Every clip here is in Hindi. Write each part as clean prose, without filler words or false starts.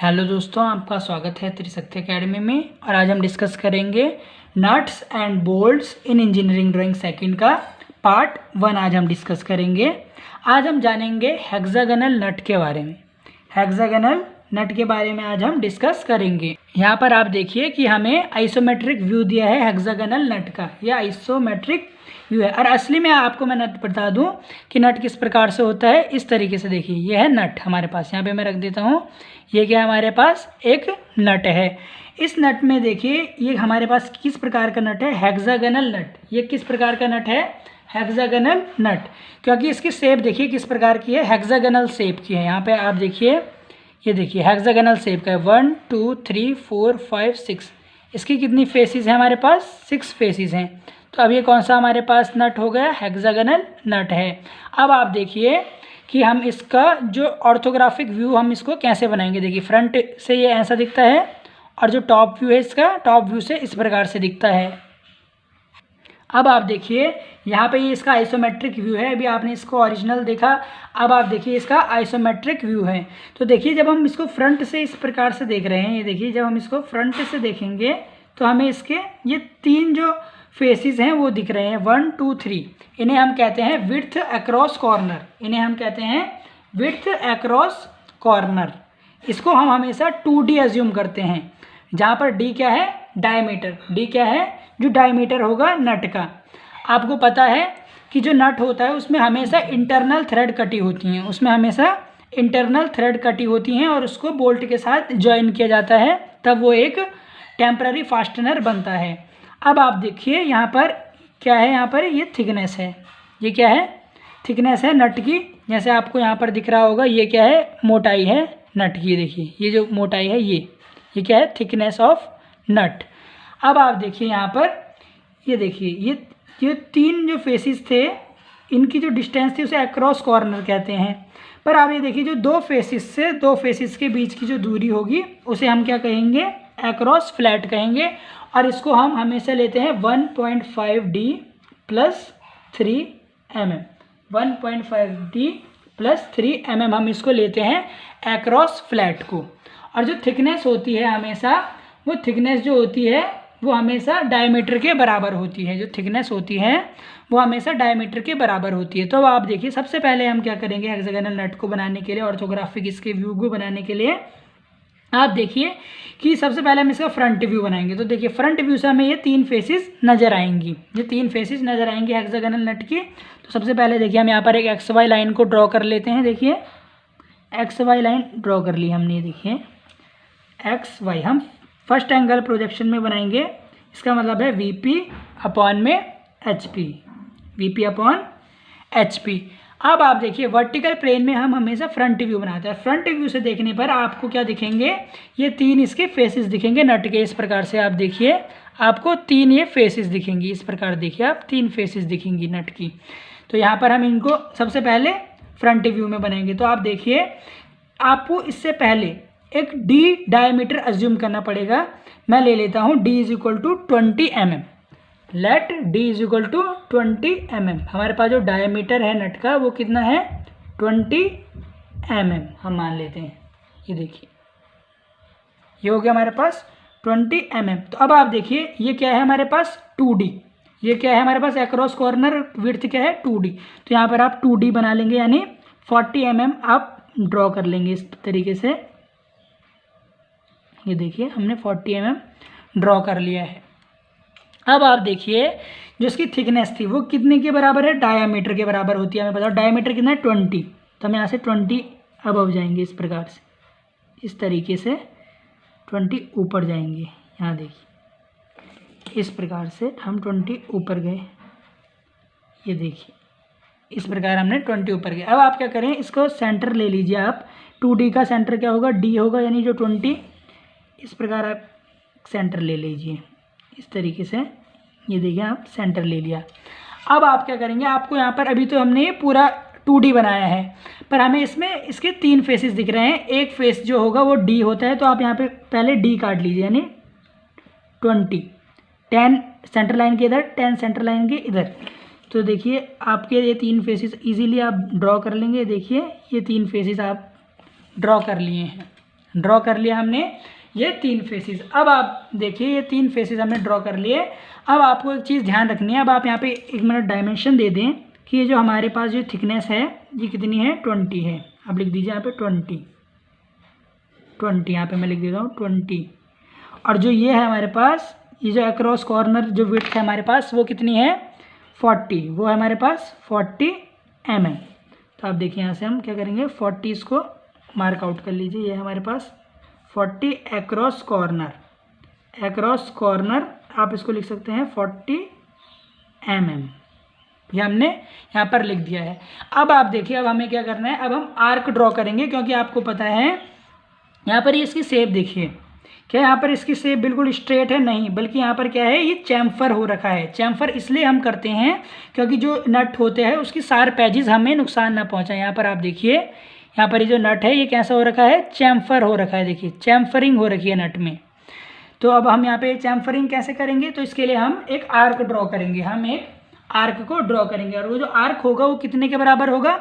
हेलो दोस्तों, आपका स्वागत है त्रिशक्ति एकेडमी में। और आज हम डिस्कस करेंगे nuts and bolts in engineering drawing second का पार्ट 1। आज हम डिस्कस करेंगे। आज हम जानेंगे हेक्सागोनल नट के बारे में। हेक्सागोनल नट के बारे में आज हम डिस्कस करेंगे। यहाँ पर आप देखिए कि हमें आइसोमेट्रिक व्यू दिया है हेक्सागोनल नट का। यह आइसोमेट्रिक व्यू है और असली में आपको मैं नट बता दूं कि नट किस प्रकार से होता है। इस तरीके से देखिए, यह है नट हमारे पास। यहाँ पे मैं रख देता हूँ। ये क्या है, हमारे पास एक नट है। इस नट में देखिए ये हमारे पास किस प्रकार का नट है, हेक्सागोनल नट। ये किस प्रकार का नट है, हेक्सागोनल नट, क्योंकि इसकी शेप देखिए किस प्रकार की है, हेक्सागोनल शेप की है। यहाँ पे आप देखिए, ये देखिए हेक्सागोनल शेप का है। 1 2 3 4 5 6। इसकी कितनी फेसिस है हमारे पास, 6 फेसिस हैं। तो अब ये कौन सा हमारे पास नट हो गया, हेक्सागोनल नट है। अब आप देखिए कि हम इसका जो ऑर्थोग्राफिक व्यू हम इसको कैसे बनाएंगे। देखिए फ्रंट से ये ऐसा दिखता है और जो टॉप व्यू है इसका, टॉप व्यू से इस प्रकार से दिखता है। अब आप देखिए यहाँ पे ये इसका आइसोमेट्रिक व्यू है। अभी आपने इसको ओरिजिनल देखा, अब आप देखिए इसका आइसोमेट्रिक व्यू है। तो देखिए जब हम इसको फ्रंट से इस प्रकार से देख रहे हैं, ये देखिए जब हम इसको फ्रंट से देखेंगे तो हमें इसके ये 3 जो फेसिस हैं वो दिख रहे हैं, 1 2 3। इन्हें हम कहते हैं विड्थ अक्रॉस कॉर्नर। इन्हें हम कहते हैं विड्थ अक्रॉस कॉर्नर। इसको हम हमेशा 2D एज्यूम करते हैं, जहाँ पर D क्या है, डायमीटर। D क्या है, जो डायमीटर होगा नट का। आपको पता है कि जो नट होता है उसमें हमेशा इंटरनल थ्रेड कटी होती हैं, उसमें हमेशा इंटरनल थ्रेड कटी होती हैं और उसको बोल्ट के साथ ज्वाइन किया जाता है, तब वो एक टेम्पररी फास्टनर बनता है। अब आप देखिए यहाँ पर क्या है, यहाँ पर ये थिकनेस है। ये क्या है, थिकनेस है नट की। जैसे आपको यहाँ पर दिख रहा होगा, ये क्या है, मोटाई है नट की। देखिए ये जो मोटाई है ये क्या है, थिकनेस ऑफ नट। अब आप देखिए यहाँ पर, ये देखिए ये 3 जो फेसिस थे, इनकी जो डिस्टेंस थी उसे अक्रॉस कॉर्नर कहते हैं। पर आप ये देखिए जो 2 फेसिस से 2 फेसिस के बीच की जो दूरी होगी उसे हम क्या कहेंगे, अक्रॉस फ्लैट कहेंगे। और इसको हम हमेशा लेते हैं 1.5D plus 3 mm। 1.5D plus 3 mm हम इसको लेते हैं अक्रॉस फ्लैट को। और जो थिकनेस होती है हमेशा, वो थिकनेस जो होती है वो हमेशा डायमीटर के बराबर होती है। जो थिकनेस होती है वो हमेशा डायमीटर के बराबर होती है। तो अब आप देखिए सबसे पहले हम क्या करेंगे, हेक्सागोनल नट को बनाने के लिए, ऑर्थोग्राफिक इसके व्यू को बनाने के लिए आप देखिए कि सबसे पहले हम इसका फ्रंट व्यू बनाएंगे। तो देखिए फ्रंट व्यू से हमें ये 3 फेसिस नज़र आएंगी, ये 3 फेसिस नज़र आएंगी हेक्सागोनल नट की। तो सबसे पहले देखिए हम यहाँ पर एक XY लाइन को ड्रॉ कर लेते हैं। देखिए XY लाइन ड्रॉ कर ली हमने। देखिए XY हम फर्स्ट एंगल प्रोजेक्शन में बनाएंगे। इसका मतलब है VP अपॉन में HP, VP अपॉन HP। अब आप देखिए वर्टिकल प्लेन में हम हमेशा फ्रंट व्यू बनाते हैं। फ्रंट व्यू से देखने पर आपको क्या दिखेंगे, ये 3 इसके फेसेस दिखेंगे नट के। इस प्रकार से आप देखिए आपको 3 ये फेसेस दिखेंगी। इस प्रकार देखिए आप 3 फेसेस दिखेंगी नट की। तो यहाँ पर हम इनको सबसे पहले फ्रंट व्यू में बनाएंगे। तो आप देखिए आपको इससे पहले एक D डायमीटर अज्यूम करना पड़ेगा। मैं ले लेता हूँ D is equal to 20 mm। Let D is equal to 20 mm। हमारे पास जो डायमीटर है नट का वो कितना है, 20 mm हम मान लेते हैं। ये देखिए ये हो गया हमारे पास 20 mm। तो अब आप देखिए ये क्या है हमारे पास, 2D। ये क्या है हमारे पास, अक्रॉस कॉर्नर विड्थ क्या है, 2D। तो यहाँ पर आप 2D बना लेंगे, यानी 40 mm आप ड्रॉ कर लेंगे इस तरीके से। ये देखिए हमने 40 mm ड्रॉ कर लिया है। अब आप देखिए जो इसकी थिकनेस थी वो कितने के बराबर है, डायामीटर के बराबर होती है। हमें पता है डायामीटर कितना है, 20। तो हम यहाँ से 20 अबव जाएंगे इस प्रकार से, इस तरीके से 20 ऊपर जाएंगे। यहाँ देखिए इस प्रकार से हम 20 ऊपर गए। ये देखिए इस प्रकार हमने 20 ऊपर गए। अब आप क्या करें, इसको सेंटर ले लीजिए आप। 2D का सेंटर क्या होगा, D होगा, यानी जो 20। इस प्रकार आप सेंटर ले लीजिए इस तरीके से। ये देखिए आप सेंटर ले लिया। अब आप क्या करेंगे, आपको यहाँ पर अभी तो हमने ये पूरा 2D बनाया है, पर हमें इसमें इसके 3 फेसेस दिख रहे हैं। एक फेस जो होगा वो D होता है। तो आप यहाँ पे पहले D काट लीजिए, यानी 20, 10 सेंटर लाइन के इधर, 10 सेंटर लाइन के इधर। तो देखिए आपके ये 3 फेसेस इजीली आप ड्रॉ कर लेंगे। देखिए ये 3 फेसेस आप ड्रॉ कर लिए हैं। ड्रॉ कर लिया हमने ये 3 फेसेस। अब आप देखिए ये 3 फेसेस हमने ड्रॉ कर लिए। अब आपको एक चीज़ ध्यान रखनी है, अब आप यहाँ पे 1 मिनट डायमेंशन दे दें कि ये जो हमारे पास जो थिकनेस है ये कितनी है, 20 है। अब लिख दीजिए यहाँ पे 20 यहाँ पे मैं लिख देता हूँ 20। और जो ये है हमारे पास, ये जो अक्रॉस कॉर्नर जो विड्थ है हमारे पास वो कितनी है, 40, वो है हमारे पास 40 mm। तो आप देखिए यहाँ से हम क्या करेंगे, 40 इसको मार्क आउट कर लीजिए। ये हमारे पास 40 अक्रॉस कॉर्नर, अक्रॉस कॉर्नर आप इसको लिख सकते हैं 40 mm। ये हमने यहाँ पर लिख दिया है। अब आप देखिए अब हमें क्या करना है, अब हम आर्क ड्रॉ करेंगे, क्योंकि आपको पता है यहाँ पर इसकी शेप देखिए, क्या यहाँ पर इसकी शेप बिल्कुल स्ट्रेट है, नहीं, बल्कि यहाँ पर क्या है, ये चैम्फर हो रखा है। चैम्फर इसलिए हम करते हैं क्योंकि जो नट होते हैं उसकी शार्प एजेस हमें नुकसान ना पहुँचाए। यहाँ पर आप देखिए, यहाँ पर ये जो नट है ये कैसा हो रखा है, चैम्फर हो रखा है, देखिए चैम्फरिंग हो रखी है नट में। तो अब हम यहाँ पे चैम्फरिंग कैसे करेंगे, तो इसके लिए हम एक आर्क ड्रॉ करेंगे, हम एक आर्क को ड्रॉ करेंगे। और वो जो आर्क होगा वो कितने के बराबर होगा,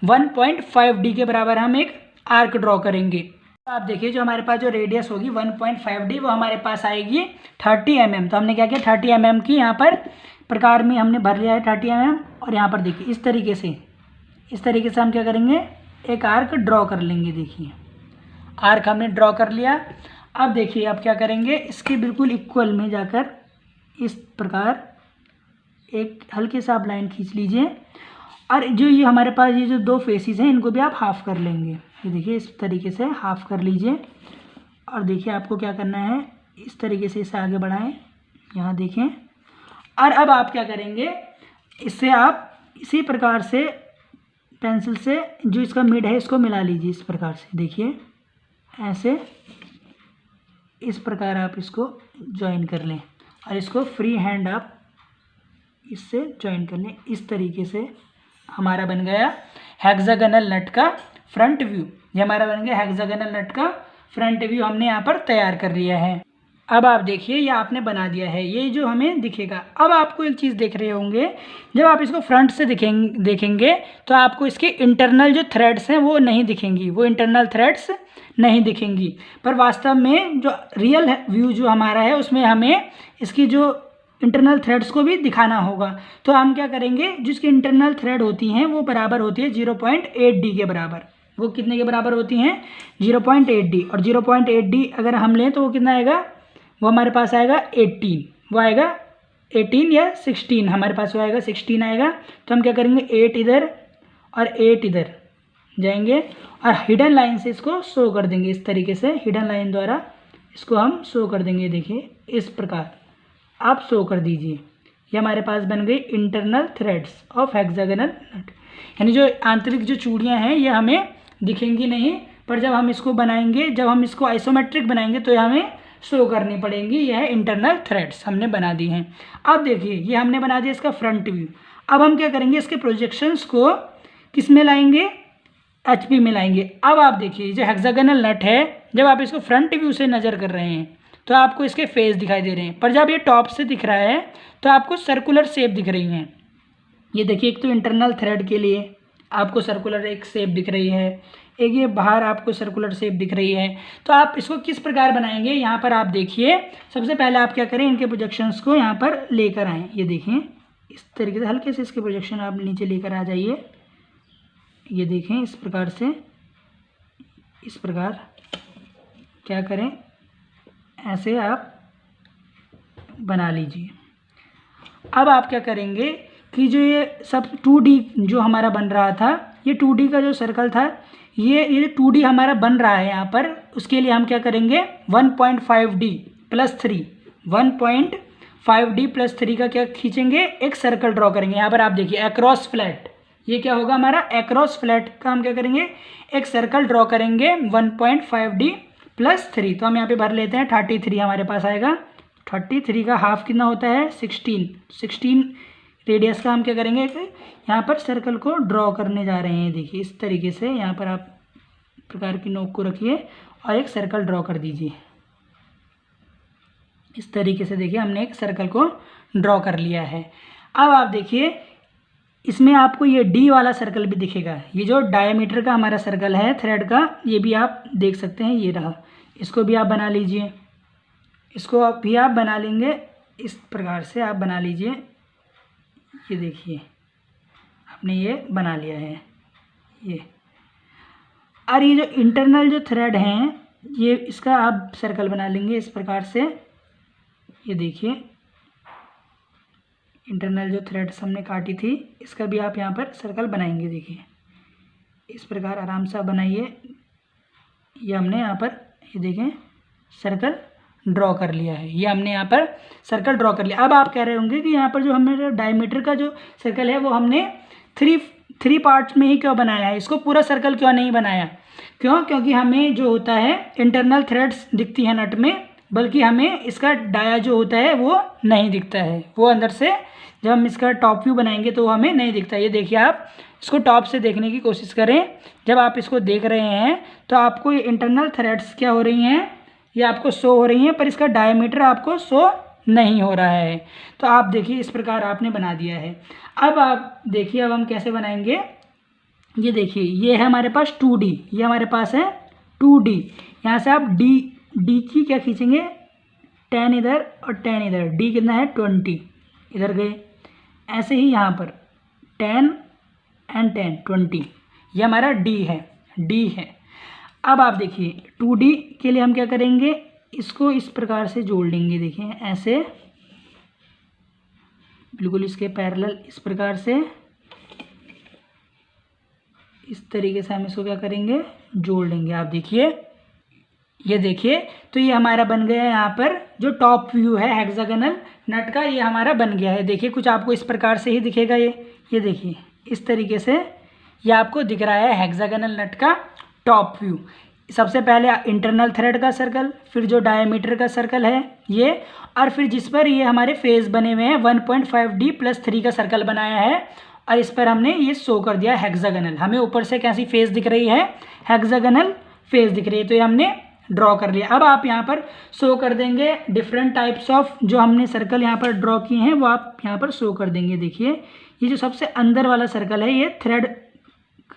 1.5D के बराबर हम एक आर्क ड्रॉ करेंगे। आप देखिए जो हमारे पास जो रेडियस होगी 1.5D वो हमारे पास आएगी 30 mm। तो हमने क्या किया, 30 mm की यहाँ पर प्रकार में हमने भर लिया है 30 mm। और यहाँ पर देखिए इस तरीके से हम क्या करेंगे, एक आर्क ड्रॉ कर लेंगे। देखिए आर्क हमने ड्रॉ कर लिया। अब देखिए अब क्या करेंगे, इसके बिल्कुल इक्वल में जाकर इस प्रकार एक हल्के से आप लाइन खींच लीजिए। और जो ये हमारे पास ये जो 2 फेसेस हैं इनको भी आप हाफ़ कर लेंगे। ये देखिए इस तरीके से हाफ़ कर लीजिए। और देखिए आपको क्या करना है, इस तरीके से इसे आगे बढ़ाएं, यहाँ देखें। और अब आप क्या करेंगे, इससे आप इसी प्रकार से पेंसिल से जो इसका मिड है इसको मिला लीजिए इस प्रकार से। देखिए ऐसे इस प्रकार आप इसको ज्वाइन कर लें और इसको फ्री हैंड आप इससे ज्वाइन कर लें। इस तरीके से हमारा बन गया हेक्सागोनल नट का फ्रंट व्यू। ये हमारा बन गया हेक्सागोनल नट का फ्रंट व्यू, हमने यहाँ पर तैयार कर लिया है। अब आप देखिए ये आपने बना दिया है, ये जो हमें दिखेगा। अब आपको एक चीज़ देख रहे होंगे, जब आप इसको फ्रंट से देखेंगे तो आपको इसके इंटरनल जो थ्रेड्स हैं वो नहीं दिखेंगी, वो इंटरनल थ्रेड्स नहीं दिखेंगी। पर वास्तव में जो रियल व्यू जो हमारा है उसमें हमें इसकी जो इंटरनल थ्रेड्स को भी दिखाना होगा। तो हम क्या करेंगे, जिसकी इंटरनल थ्रेड होती हैं वो बराबर होती है 0.8D के बराबर। वो कितने के बराबर होती हैं, 0.8D। और 0.8D अगर हम लें तो वो कितना आएगा, वो हमारे पास आएगा 18, वो आएगा 18 या 16, हमारे पास वो आएगा 16 आएगा। तो हम क्या करेंगे, 8 इधर और 8 इधर जाएंगे और हिडन लाइन से इसको शो कर देंगे। इस तरीके से हिडन लाइन द्वारा इसको हम शो कर देंगे। देखिए इस प्रकार आप शो कर दीजिए। ये हमारे पास बन गई internal threads of hexagonal nut, यानी जो आंतरिक जो चूड़ियाँ हैं ये हमें दिखेंगी नहीं, पर जब हम इसको बनाएंगे, जब हम इसको आइसोमेट्रिक बनाएंगे तो ये हमें शो करनी पड़ेंगी। यह है इंटरनल थ्रेड्स हमने बना दी हैं। अब देखिए ये हमने बना दिया इसका फ्रंट व्यू। अब हम क्या करेंगे, इसके प्रोजेक्शंस को किस में लाएंगे, HP में लाएंगे। अब आप देखिए जो हेक्सागोनल नट है, जब आप इसको फ्रंट व्यू से नज़र कर रहे हैं तो आपको इसके फेस दिखाई दे रहे हैं, पर जब ये टॉप से दिख रहा है तो आपको सर्कुलर शेप दिख रही हैं। ये देखिए एक तो इंटरनल थ्रेड के लिए आपको सर्कुलर एक शेप दिख रही है, एक ये बाहर आपको सर्कुलर शेप दिख रही है। तो आप इसको किस प्रकार बनाएंगे, यहाँ पर आप देखिए सबसे पहले आप क्या करें, इनके प्रोजेक्शंस को यहाँ पर लेकर आएँ। ये देखें इस तरीके से हल्के से इसके प्रोजेक्शन आप नीचे लेकर आ जाइए। ये देखें इस प्रकार से, इस प्रकार क्या करें, ऐसे आप बना लीजिए। अब आप क्या करेंगे कि जो ये सब 2D जो हमारा बन रहा था, ये 2D का जो सर्कल था ये 2D हमारा बन रहा है यहाँ पर। उसके लिए हम क्या करेंगे, 1.5D + 3, 1.5D + 3 का क्या खींचेंगे, एक सर्कल ड्रॉ करेंगे। यहाँ पर आप देखिए अक्रॉस फ्लैट, ये क्या होगा हमारा अक्रॉस फ्लैट का हम क्या करेंगे, एक सर्कल ड्रॉ करेंगे 1.5D + 3। तो हम यहाँ पे भर लेते हैं 33 हमारे पास आएगा। 33 का हाफ कितना होता है, 16 रेडियस का हम क्या करेंगे, यहाँ पर सर्कल को ड्रॉ करने जा रहे हैं। देखिए इस तरीके से यहाँ पर आप प्रकार की नोक को रखिए और एक सर्कल ड्रॉ कर दीजिए। इस तरीके से देखिए हमने एक सर्कल को ड्रॉ कर लिया है। अब आप देखिए इसमें आपको ये डी वाला सर्कल भी दिखेगा। ये जो डायमीटर का हमारा सर्कल है थ्रेड का, ये भी आप देख सकते हैं, ये रहा। इसको भी आप बना लीजिए, इसको आप भी आप बना लेंगे, इस प्रकार से आप बना लीजिए। ये देखिए आपने ये बना लिया है ये। और ये जो इंटरनल जो थ्रेड हैं, ये इसका आप सर्कल बना लेंगे इस प्रकार से। ये देखिए इंटरनल जो थ्रेड्स हमने काटी थी, इसका भी आप यहाँ पर सर्कल बनाएंगे। देखिए इस प्रकार आराम से आप बनाइए। ये हमने यहाँ पर ये देखें सर्कल ड्रॉ कर लिया है, ये हमने यहाँ पर सर्कल ड्रॉ कर लिया। अब आप कह रहे होंगे कि यहाँ पर जो हमें डायमीटर का जो सर्कल है वो हमने थ्री पार्ट्स में ही क्यों बनाया है, इसको पूरा सर्कल क्यों नहीं बनाया? क्यों? क्योंकि हमें जो होता है इंटरनल थ्रेड्स दिखती है नट में, बल्कि हमें इसका डाया जो होता है वो नहीं दिखता है। वो अंदर से जब हम इसका टॉप व्यू बनाएंगे तो हमें नहीं दिखता। ये देखिए आप इसको टॉप से देखने की कोशिश करें। जब आप इसको देख रहे हैं तो आपको ये इंटरनल थ्रेड्स क्या हो रही हैं, ये आपको शो हो रही हैं, पर इसका डायमीटर आपको शो नहीं हो रहा है। तो आप देखिए इस प्रकार आपने बना दिया है। अब आप देखिए अब हम कैसे बनाएंगे। ये देखिए ये है हमारे पास 2D, ये हमारे पास है 2D। यहाँ से आप डी की क्या खींचेंगे, 10 इधर और 10 इधर। डी कितना है 20, इधर गए। ऐसे ही यहाँ पर 10 एंड 10 20, ये हमारा डी है। अब आप देखिए 2D के लिए हम क्या करेंगे, इसको इस प्रकार से जोड़ लेंगे। देखिए ऐसे बिल्कुल इसके पैरेलल इस प्रकार से, इस तरीके से हम इसको क्या करेंगे, जोड़ लेंगे। आप देखिए ये देखिए तो ये हमारा बन गया है यहाँ पर जो टॉप व्यू है हेक्सागोनल नट का, ये हमारा बन गया है। देखिए कुछ आपको इस प्रकार से ही दिखेगा। ये देखिए इस तरीके से ये आपको दिख रहा है हेक्सागोनल नट का टॉप व्यू। सबसे पहले इंटरनल थ्रेड का सर्कल, फिर जो डायमीटर का सर्कल है ये, और फिर जिस पर ये हमारे फेस बने हुए हैं 1.5D + 3 का सर्कल बनाया है, और इस पर हमने ये शो कर दिया हेक्सागोनल। हमें ऊपर से कैसी फेस दिख रही है, हेक्सागोनल फेस दिख रही है, तो ये हमने ड्रॉ कर लिया। अब आप यहाँ पर शो कर देंगे डिफरेंट टाइप्स ऑफ जो हमने सर्कल यहाँ पर ड्रॉ किए हैं वो आप यहाँ पर शो कर देंगे। देखिए ये जो सबसे अंदर वाला सर्कल है ये थ्रेड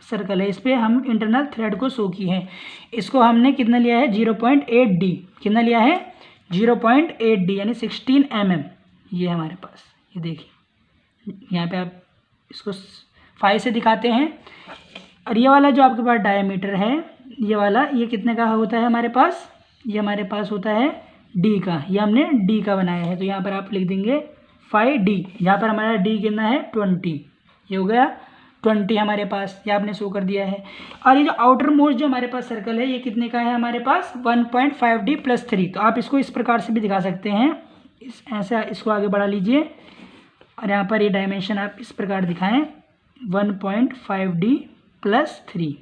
सर्कल है, इस पर हम इंटरनल थ्रेड को शो किए हैं। इसको हमने कितना लिया है 0.8D, कितना लिया है 0.8D यानी 16 mm। ये हमारे पास ये देखिए यहाँ पे आप इसको 5 से दिखाते हैं। और ये वाला जो आपके पास डायमीटर है ये वाला, ये कितने का होता है हमारे पास, ये हमारे पास होता है D का, ये हमने D का बनाया है। तो यहाँ पर आप लिख देंगे 5D, यहाँ पर हमारा D कितना है 20, ये हो गया 20 हमारे पास, ये आपने शो कर दिया है। और ये जो आउटर मोस्ट जो हमारे पास सर्कल है ये कितने का है हमारे पास 1.5D + 3। तो आप इसको इस प्रकार से भी दिखा सकते हैं, ऐसा इसको आगे बढ़ा लीजिए और यहाँ पर ये डायमेंशन आप इस प्रकार दिखाएं 1.5D + 3,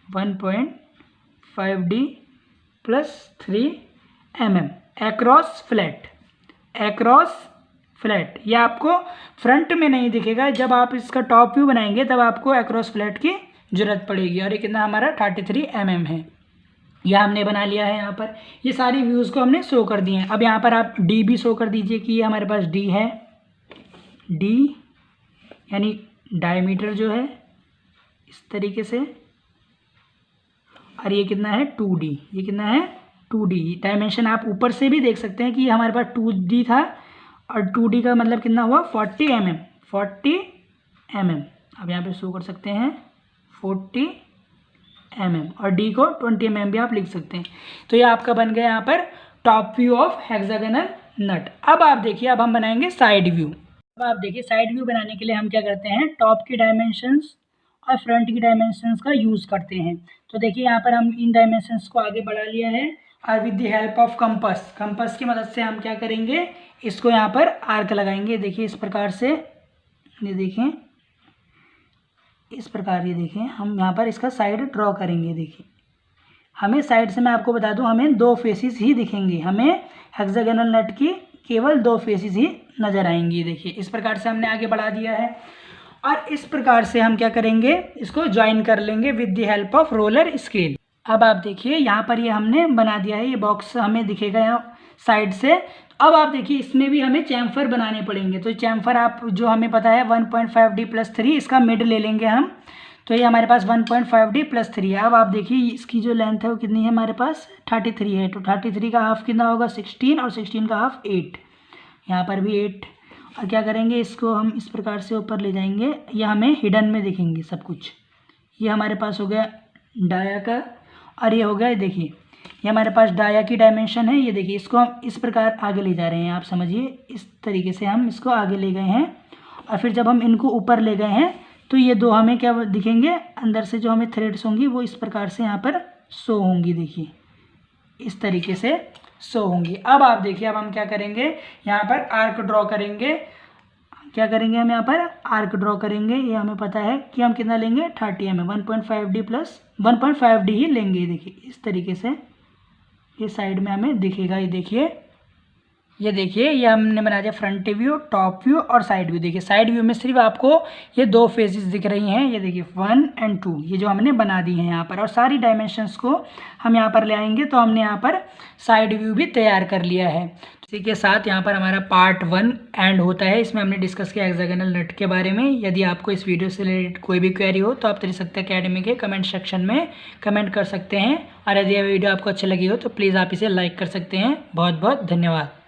1.5D + 3 mm across flat. ये आपको फ्रंट में नहीं दिखेगा, जब आप इसका टॉप व्यू बनाएंगे तब आपको एक्रॉस फ्लैट की ज़रूरत पड़ेगी। और ये कितना हमारा 33 mm है, यह हमने बना लिया है। यहाँ पर ये सारी व्यूज़ को हमने शो कर दिए हैं। अब यहाँ पर आप D भी शो कर दीजिए कि ये हमारे पास D है, D यानी डायमीटर जो है इस तरीके से, और ये कितना है 2D, ये कितना है 2D। डायमेंशन आप ऊपर से भी देख सकते हैं कि ये हमारे पास 2D था और 2D का मतलब कितना हुआ 40 mm। अब यहाँ पे शो कर सकते हैं 40 mm और D को 20 mm भी आप लिख सकते हैं। तो ये आपका बन गया यहाँ पर top view of hexagonal nut. अब आप देखिए अब हम बनाएंगे साइड व्यू। अब आप देखिए साइड व्यू बनाने के लिए हम क्या करते हैं, टॉप की डायमेंशंस और फ्रंट की डायमेंशंस का यूज़ करते हैं। तो देखिए यहाँ पर हम इन डायमेंशंस को आगे बढ़ा लिया है और with the help of compass की मदद से हम क्या करेंगे, इसको यहाँ पर आर्क लगाएंगे। देखिए इस प्रकार से, ये देखें इस प्रकार, ये देखें हम यहाँ पर इसका साइड ड्रॉ करेंगे। देखिए हमें साइड से मैं आपको बता दूँ हमें 2 फेसेस ही दिखेंगे, हमें हेक्सागोनल नट की केवल 2 फेसेस ही नज़र आएंगी। देखिए इस प्रकार से हमने आगे बढ़ा दिया है और इस प्रकार से हम क्या करेंगे, इसको ज्वाइन कर लेंगे with the help of roller scale. अब आप देखिए यहाँ पर ये हमने बना दिया है, ये बॉक्स हमें दिखेगा यहाँ साइड से। अब आप देखिए इसमें भी हमें चैम्फर बनाने पड़ेंगे। तो चैम्फर आप जो हमें पता है 1.5D + 3, इसका मिड ले लेंगे हम। तो ये हमारे पास 1.5D + 3 है। अब आप देखिए इसकी जो लेंथ है वो कितनी है हमारे पास 33 है। तो 33 का हाफ कितना होगा 16, और 16 का हाफ 8, यहाँ पर भी 8। और क्या करेंगे, इसको हम इस प्रकार से ऊपर ले जाएंगे, ये हमें हिडन में दिखेंगे सब कुछ। ये हमारे पास हो गया डाया का, और ये हो गया देखिए ये हमारे पास डाया की डायमेंशन है। ये देखिए इसको हम इस प्रकार आगे ले जा रहे हैं, आप समझिए इस तरीके से हम इसको आगे ले गए हैं। और फिर जब हम इनको ऊपर ले गए हैं तो ये दो हमें क्या दिखेंगे, अंदर से जो हमें थ्रेड्स होंगी वो इस प्रकार से यहाँ पर शो होंगी, देखिए इस तरीके से शो होंगी। अब आप देखिए अब हम क्या करेंगे, यहाँ पर आर्क ड्रॉ करेंगे। क्या करेंगे हम यहाँ पर आर्क ड्रॉ करेंगे। ये हमें पता है कि हम कितना लेंगे 30 mm, 1.5D + 1.5D ही लेंगे। देखिए इस तरीके से ये साइड में हमें दिखेगा। ये देखिए ये हमने बना दिया फ्रंट व्यू, टॉप व्यू और साइड व्यू। देखिए साइड व्यू में सिर्फ आपको ये 2 फेसेस दिख रही हैं, ये देखिए 1 और 2, ये जो हमने बना दी हैं यहाँ पर। और सारी डायमेंशंस को हम यहाँ पर ले आएंगे, तो हमने यहाँ पर साइड व्यू भी तैयार कर लिया है। इसी के साथ यहाँ पर हमारा पार्ट 1 एंड होता है। इसमें हमने डिस्कस किया हेक्सागोनल नट के बारे में। यदि आपको इस वीडियो से रिलेटेड कोई भी क्वेरी हो तो आप त्रिशक्ति एकेडमी के कमेंट सेक्शन में कमेंट कर सकते हैं। और यदि यह वीडियो आपको अच्छी लगी हो तो प्लीज़ आप इसे लाइक कर सकते हैं। बहुत बहुत धन्यवाद।